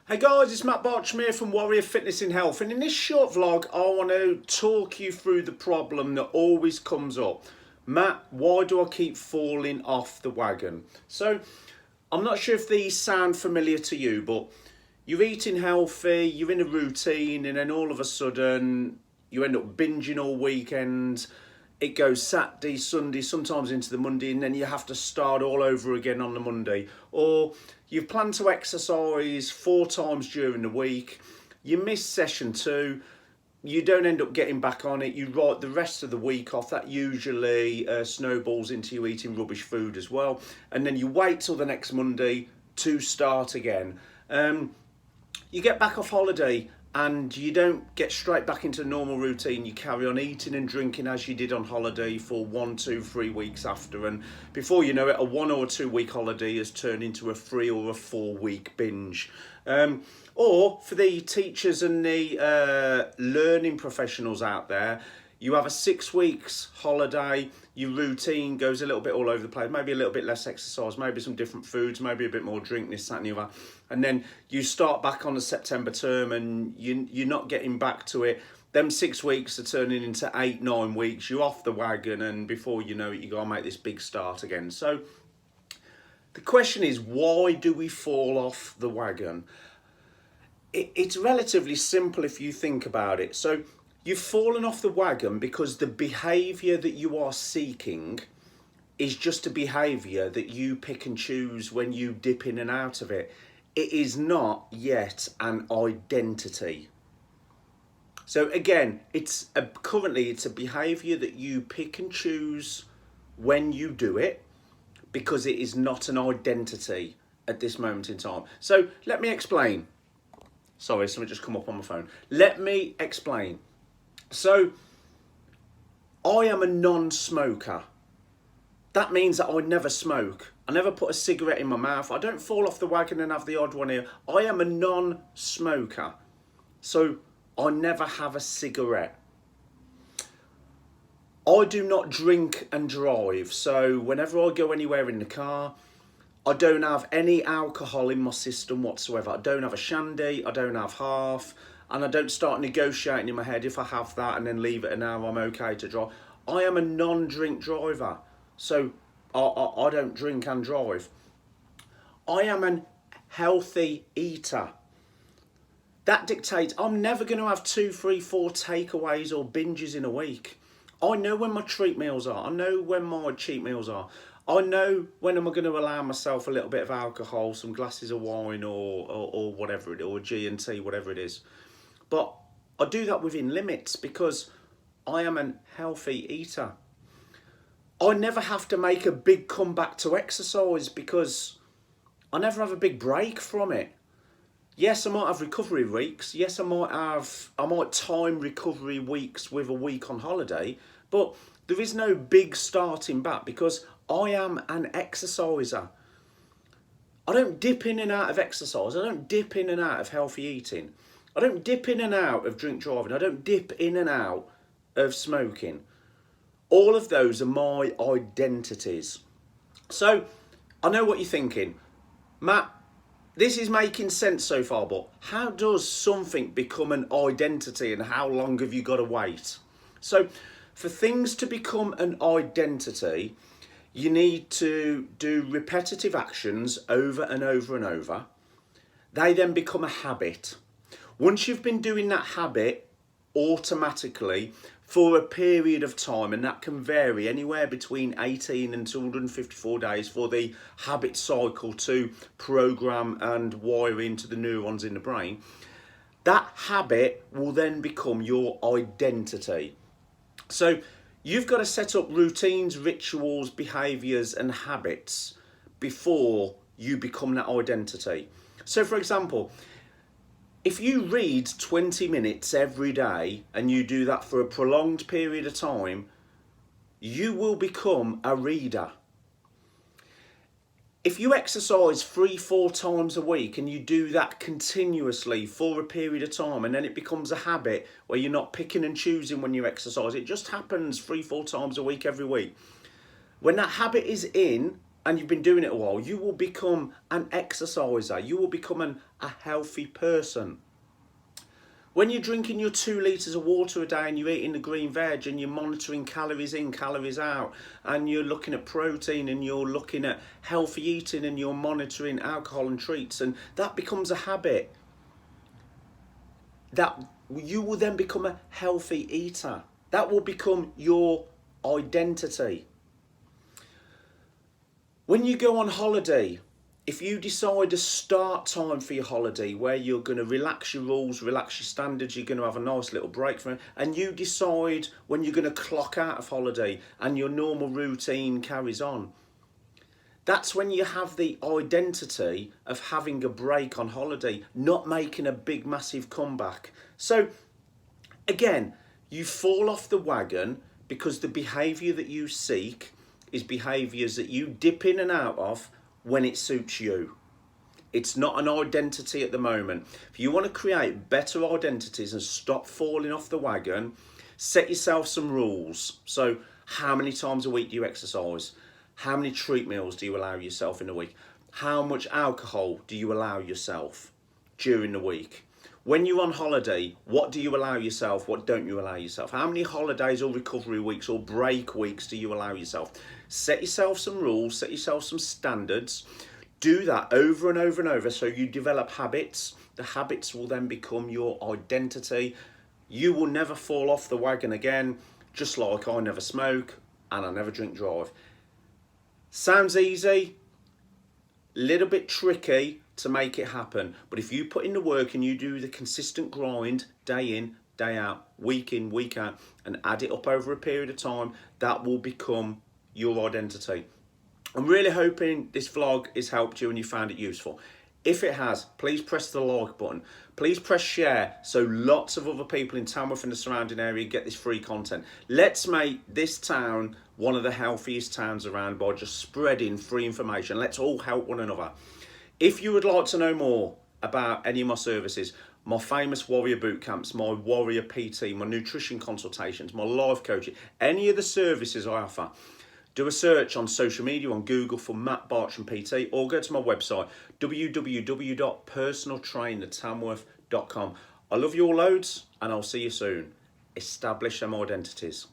Hey guys, it's Matt Bartram here from Warrior Fitness in Health, and in this short vlog I want to talk you through the problem that always comes up. Matt, why do I keep falling off the wagon? So I'm not sure if these sound familiar to you, but you're eating healthy, you're in a routine, and then all of a sudden you end up binging all weekend. It goes Saturday, Sunday, sometimes into the Monday, and then you have to start all over again on the Monday. Or you've planned to exercise 4 times during the week, you miss session 2, you don't end up getting back on it, you write the rest of the week off. That usually snowballs into you eating rubbish food as well. And then you wait till the next Monday to start again. You get back off holiday and you don't get straight back into the normal routine. You carry on eating and drinking as you did on holiday for 1, 2, 3 weeks after, and before you know it, a 1 or 2 week holiday has turned into a 3 or a 4 week binge. Or for the teachers and the learning professionals out there, you have a 6 weeks holiday, your routine goes a little bit all over the place, maybe a little bit less exercise, maybe some different foods, maybe a bit more drink, this, that and the other. And then you start back on the September term and you're not getting back to it. Them 6 weeks are turning into 8, 9 weeks, you're off the wagon, and before you know it, you gotta make this big start again. So the question is, why do we fall off the wagon? It's relatively simple if you think about it. So you've fallen off the wagon because the behaviour that you are seeking is just a behaviour that you pick and choose when you dip in and out of it. It is not yet an identity. So again, currently it's a behaviour that you pick and choose when you do it, because it is not an identity at this moment in time. So let me explain. Sorry, something just come up on my phone. Let me explain. So, I am a non-smoker. That means that I never smoke. I never put a cigarette in my mouth. I don't fall off the wagon and have the odd one here. I am a non-smoker. So, I never have a cigarette. I do not drink and drive. So, whenever I go anywhere in the car, I don't have any alcohol in my system whatsoever. I don't have a shandy, I don't have half, and I don't start negotiating in my head if I have that and then leave it and now I'm okay to drive. I am a non-drink driver, so I don't drink and drive. I am a healthy eater. That dictates I'm never going to have 2, 3, 4 takeaways or binges in a week. I know when my treat meals are. I know when my cheat meals are. I know when am I going to allow myself a little bit of alcohol, some glasses of wine or whatever it is, or G&T, whatever it is. But I do that within limits because I am a healthy eater. I never have to make a big comeback to exercise because I never have a big break from it. Yes, I might have recovery weeks. Yes, I might time recovery weeks with a week on holiday, but there is no big starting back because I am an exerciser. I don't dip in and out of exercise. I don't dip in and out of healthy eating. I don't dip in and out of drink driving. I don't dip in and out of smoking. All of those are my identities. So I know what you're thinking. Matt, this is making sense so far, but how does something become an identity and how long have you got to wait? So for things to become an identity, you need to do repetitive actions over and over and over. They then become a habit. Once you've been doing that habit automatically for a period of time, and that can vary anywhere between 18 and 254 days for the habit cycle to program and wire into the neurons in the brain, that habit will then become your identity. So you've got to set up routines, rituals, behaviours and habits before you become that identity. So for example, if you read 20 minutes every day and you do that for a prolonged period of time, you will become a reader. If you exercise 3, 4 times a week and you do that continuously for a period of time, and then it becomes a habit where you're not picking and choosing when you exercise, it just happens 3, 4 times a week every week. When that habit is in, and you've been doing it a while, you will become an exerciser. You will become a healthy person. When you're drinking your 2 litres of water a day and you're eating the green veg and you're monitoring calories in, calories out, and you're looking at protein and you're looking at healthy eating and you're monitoring alcohol and treats, and that becomes a habit, that you will then become a healthy eater. That will become your identity. When you go on holiday, if you decide a start time for your holiday where you're going to relax your rules, relax your standards, you're going to have a nice little break from it, and you decide when you're going to clock out of holiday and your normal routine carries on, that's when you have the identity of having a break on holiday, not making a big, massive comeback. So, again, you fall off the wagon because the behaviour that you seek is behaviours that you dip in and out of when it suits you. It's not an identity at the moment. If you want to create better identities and stop falling off the wagon, set yourself some rules. So how many times a week do you exercise? How many treat meals do you allow yourself in a week? How much alcohol do you allow yourself during the week? When you're on holiday, what do you allow yourself? What don't you allow yourself? How many holidays or recovery weeks or break weeks do you allow yourself? Set yourself some rules, set yourself some standards. Do that over and over and over so you develop habits. The habits will then become your identity. You will never fall off the wagon again, just like I never smoke and I never drink drive. Sounds easy, little bit tricky to make it happen, but if you put in the work and you do the consistent grind day in, day out, week in, week out, and add it up over a period of time, that will become your identity. I'm really hoping this vlog has helped you and you found it useful. If it has, please press the like button. Please press share so lots of other people in Tamworth and the surrounding area get this free content. Let's make this town one of the healthiest towns around by just spreading free information. Let's all help one another. If you would like to know more about any of my services, my famous warrior boot camps, my warrior PT, my nutrition consultations, my life coaching, any of the services I offer, do a search on social media, on Google for Matt Bartram PT, or go to my website, www.personaltrainertamworth.com. I love you all loads, and I'll see you soon. Establish them identities.